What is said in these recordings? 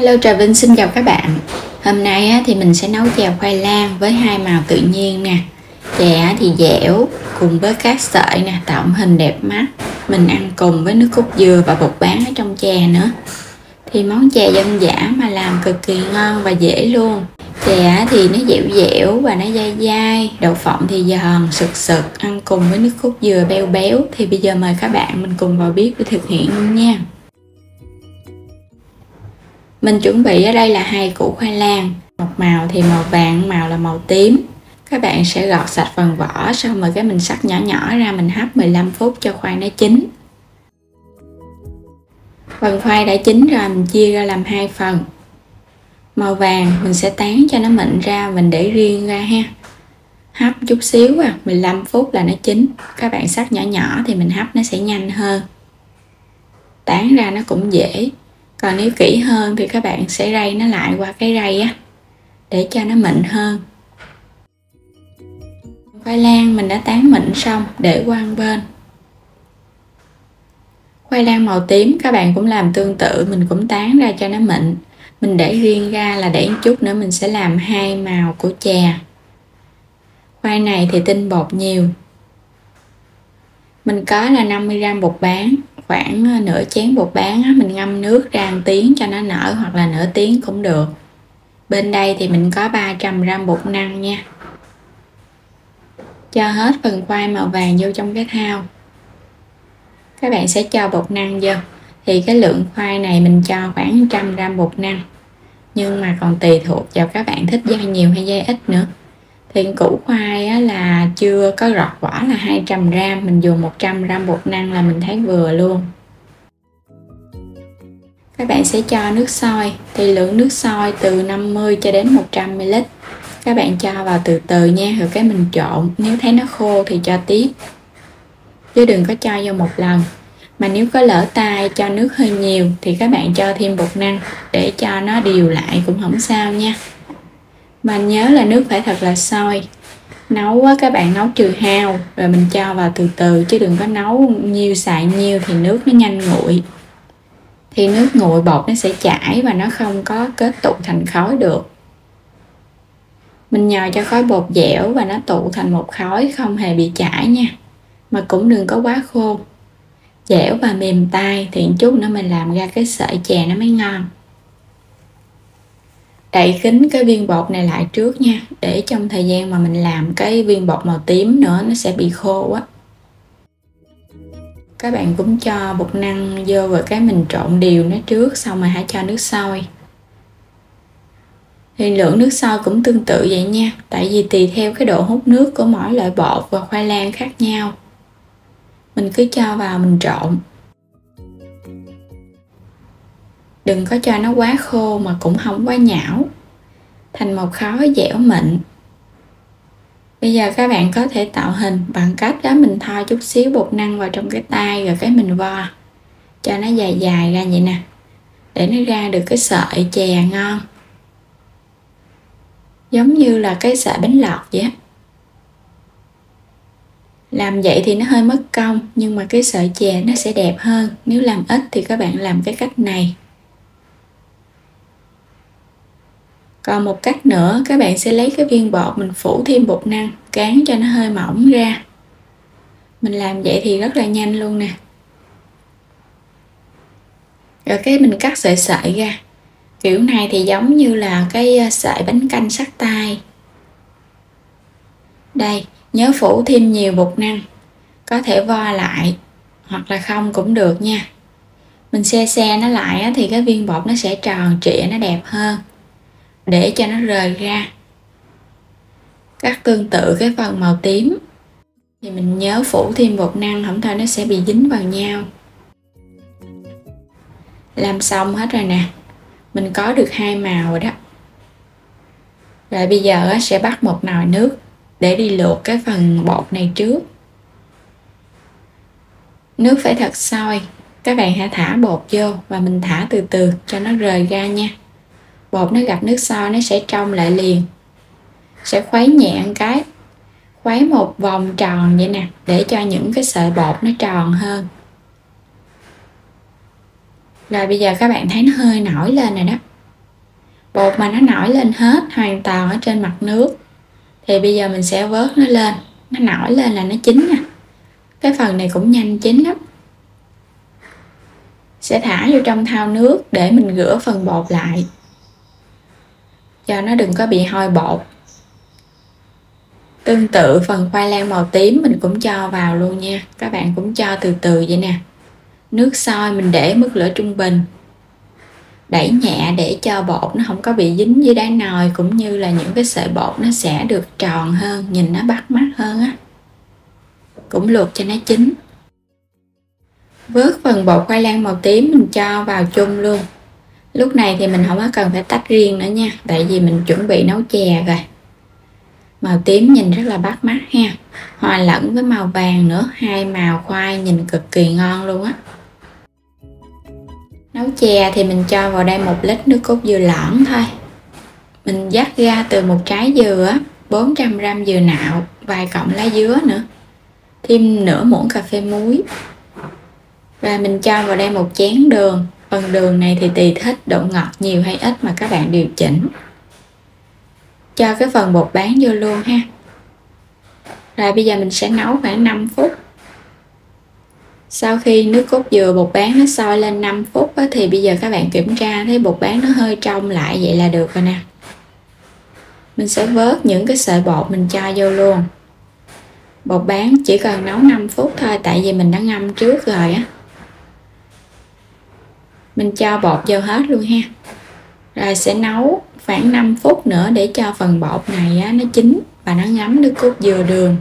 Hello, Trà Vinh xin chào các bạn. Hôm nay thì mình sẽ nấu chè khoai lang với hai màu tự nhiên nè. Chè thì dẻo cùng với các sợi nè, tạo hình đẹp mắt. Mình ăn cùng với nước cốt dừa và bột bán ở trong chè nữa. Thì món chè dân dã mà làm cực kỳ ngon và dễ luôn. Chè thì nó dẻo dẻo và nó dai dai, đậu phộng thì giòn sực sực, ăn cùng với nước cốt dừa béo béo. Thì bây giờ mời các bạn mình cùng vào bếp để thực hiện luôn nha. Mình chuẩn bị ở đây là 2 củ khoai lang, một màu thì màu vàng, màu là màu tím. Các bạn sẽ gọt sạch phần vỏ, xong rồi mình cắt nhỏ nhỏ ra, mình hấp 15 phút cho khoai nó chín. Phần khoai đã chín rồi, mình chia ra làm 2 phần. Màu vàng mình sẽ tán cho nó mịn ra, mình để riêng ra ha. Hấp chút xíu 15 phút là nó chín. Các bạn cắt nhỏ nhỏ thì mình hấp nó sẽ nhanh hơn. Tán ra nó cũng dễ. Còn nếu kỹ hơn thì các bạn sẽ rây nó lại qua cái rây để cho nó mịn hơn. Khoai lang mình đã tán mịn xong, để qua một bên. Khoai lang màu tím các bạn cũng làm tương tự, mình cũng tán ra cho nó mịn. Mình để riêng ra là để một chút nữa mình sẽ làm 2 màu của chè. Khoai này thì tinh bột nhiều. Mình có là 50g bột bán, khoảng nửa chén bột bán mình ngâm nước ra 1 tiếng cho nó nở, hoặc là nửa tiếng cũng được. Bên đây thì mình có 300g bột năng nha. Cho hết phần khoai màu vàng vô trong cái thau. Các bạn sẽ cho bột năng vô. Thì cái lượng khoai này mình cho khoảng 100g bột năng. Nhưng mà còn tùy thuộc vào các bạn thích dai nhiều hay dai ít nữa. Thì củ khoai là chưa có gọt vỏ là 200g, mình dùng 100g bột năng là mình thấy vừa luôn. Các bạn sẽ cho nước sôi, thì lượng nước sôi từ 50 cho đến 100ml. Các bạn cho vào từ từ nha, rồi cái mình trộn, nếu thấy nó khô thì cho tiếp. Chứ đừng có cho vô một lần. Mà nếu có lỡ tay cho nước hơi nhiều thì các bạn cho thêm bột năng để cho nó đều lại cũng không sao nha. Mà nhớ là nước phải thật là sôi. Nấu các bạn nấu trừ hao rồi mình cho vào từ từ, chứ đừng có nấu nhiều xài nhiều thì nước nó nhanh nguội. Thì nước nguội bột nó sẽ chảy và nó không có kết tụ thành khói được. Mình nhồi cho khói bột dẻo và nó tụ thành một khói, không hề bị chảy nha. Mà cũng đừng có quá khô. Dẻo và mềm tay thì chút nữa mình làm ra cái sợi chè nó mới ngon. Đậy kín cái viên bột này lại trước nha, để trong thời gian mà mình làm cái viên bột màu tím nữa nó sẽ bị khô Các bạn cũng cho bột năng vô rồi cái mình trộn đều nó trước, xong rồi hãy cho nước sôi. Thì lượng nước sôi cũng tương tự vậy nha, tại vì tùy theo cái độ hút nước của mỗi loại bột và khoai lang khác nhau. Mình cứ cho vào mình trộn. Đừng có cho nó quá khô mà cũng không quá nhão, thành một khói dẻo mịn. Bây giờ các bạn có thể tạo hình bằng cách mình thoa chút xíu bột năng vào trong cái tay, rồi cái mình vo cho nó dài dài ra vậy nè, để nó ra được cái sợi chè ngon, giống như là cái sợi bánh lọt vậy Làm vậy thì nó hơi mất công, nhưng mà cái sợi chè nó sẽ đẹp hơn. Nếu làm ít thì các bạn làm cái cách này. Còn một cách nữa, các bạn sẽ lấy cái viên bột mình phủ thêm bột năng, cán cho nó hơi mỏng ra. Mình làm vậy thì rất là nhanh luôn nè. Rồi cái mình cắt sợi sợi ra. Kiểu này thì giống như là cái sợi bánh canh xắt tay. Đây, nhớ phủ thêm nhiều bột năng. Có thể vo lại hoặc là không cũng được nha. Mình xe nó lại thì cái viên bột nó sẽ tròn trịa, nó đẹp hơn, để cho nó rời ra. Cắt tương tự cái phần màu tím thì mình nhớ phủ thêm bột năng, không thôi nó sẽ bị dính vào nhau. Làm xong hết rồi nè, mình có được 2 màu rồi đó. Rồi bây giờ sẽ bắt một nồi nước để đi luộc cái phần bột này trước. Nước phải thật sôi, các bạn hãy thả bột vô và mình thả từ từ cho nó rời ra nha. Bột nó gặp nước sôi nó sẽ trong lại liền. Sẽ khuấy nhẹ một cái, khuấy một vòng tròn vậy nè, để cho những cái sợi bột nó tròn hơn. Rồi bây giờ các bạn thấy nó hơi nổi lên rồi đó. Bột mà nó nổi lên hết hoàn toàn ở trên mặt nước thì bây giờ mình sẽ vớt nó lên. Nó nổi lên là nó chín nha. Cái phần này cũng nhanh chín lắm. Sẽ thả vô trong thau nước để mình rửa phần bột lại cho nó đừng có bị hôi bột. Tương tự phần khoai lang màu tím mình cũng cho vào luôn nha. Các bạn cũng cho từ từ vậy nè. Nước sôi mình để mức lửa trung bình. Đẩy nhẹ để cho bột nó không có bị dính với đáy nồi, cũng như là những cái sợi bột nó sẽ được tròn hơn, nhìn nó bắt mắt hơn á. Cũng luộc cho nó chín. Vớt phần bột khoai lang màu tím mình cho vào chung luôn. Lúc này thì mình không có cần phải tách riêng nữa nha, tại vì mình chuẩn bị nấu chè rồi. Màu tím nhìn rất là bắt mắt ha, hòa lẫn với màu vàng nữa, hai màu khoai nhìn cực kỳ ngon luôn á. Nấu chè thì mình cho vào đây 1 lít nước cốt dừa lõn thôi. Mình vắt ra từ một trái dừa, 400g dừa nạo, vài cọng lá dứa nữa, thêm nửa muỗng cà phê muối. Và mình cho vào đây 1 chén đường. Phần đường này thì tùy thích độ ngọt nhiều hay ít mà các bạn điều chỉnh. Cho cái phần bột bán vô luôn ha. Rồi bây giờ mình sẽ nấu khoảng 5 phút. Sau khi nước cốt dừa bột bán nó sôi lên 5 phút á, thì bây giờ các bạn kiểm tra thấy bột bán nó hơi trong lại, vậy là được rồi nè. Mình sẽ vớt những cái sợi bột mình cho vô luôn. Bột bán chỉ cần nấu 5 phút thôi, tại vì mình đã ngâm trước rồi á. Mình cho bột vô hết luôn ha. Rồi sẽ nấu khoảng 5 phút nữa để cho phần bột này á, nó chín và nó ngấm nước cốt dừa đường.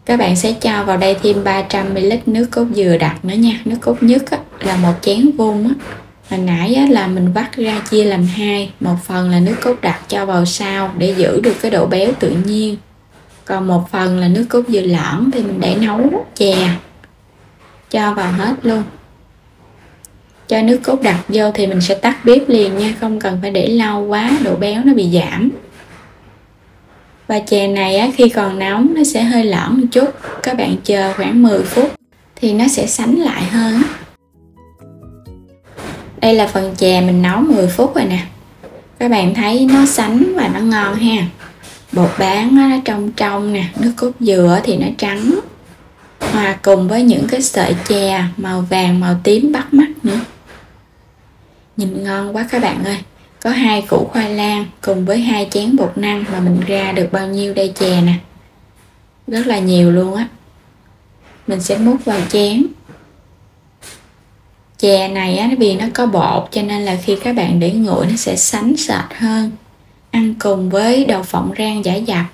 Các bạn sẽ cho vào đây thêm 300ml nước cốt dừa đặc nữa nha. Nước cốt nhất á, là 1 chén vuông á. Hồi nãy á, là mình vắt ra chia làm 2. Một phần là nước cốt đặc cho vào sau để giữ được cái độ béo tự nhiên. Còn một phần là nước cốt dừa lõn thì mình để nấu chè. Cho vào hết luôn. Cho nước cốt đặc vô thì mình sẽ tắt bếp liền nha, không cần phải để lâu quá, độ béo nó bị giảm. Và chè này á, khi còn nóng nó sẽ hơi lõn một chút, các bạn chờ khoảng 10 phút thì nó sẽ sánh lại hơn. Đây là phần chè mình nấu 10 phút rồi nè. Các bạn thấy nó sánh và nó ngon ha. Bột bán nó trong trong nè, nước cốt dừa thì nó trắng, hòa cùng với những cái sợi chè màu vàng màu tím bắt mắt nữa. Nhìn ngon quá các bạn ơi. Có 2 củ khoai lang cùng với 2 chén bột năng mà mình ra được bao nhiêu đây chè nè. Rất là nhiều luôn á. Mình sẽ múc vào chén. Chè này á, vì nó có bột cho nên là khi các bạn để nguội nó sẽ sánh sệt hơn. Ăn cùng với đậu phộng rang giả dập.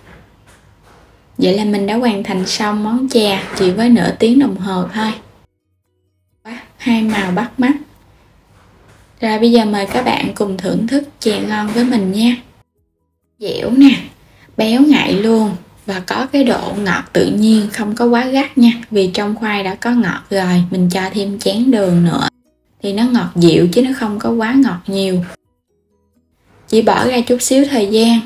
Vậy là mình đã hoàn thành xong món chè chỉ với nửa tiếng đồng hồ thôi. Hai màu bắt mắt. Rồi bây giờ mời các bạn cùng thưởng thức chè ngon với mình nha. Dẻo nè, béo ngậy luôn và có cái độ ngọt tự nhiên, không có quá gắt nha. Vì trong khoai đã có ngọt rồi, mình cho thêm chén đường nữa thì nó ngọt dịu chứ nó không có quá ngọt nhiều. Chỉ bỏ ra chút xíu thời gian,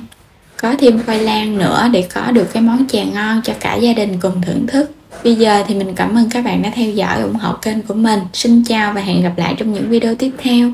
có thêm khoai lang nữa để có được cái món chè ngon cho cả gia đình cùng thưởng thức. Bây giờ thì mình cảm ơn các bạn đã theo dõi ủng hộ kênh của mình. Xin chào và hẹn gặp lại trong những video tiếp theo.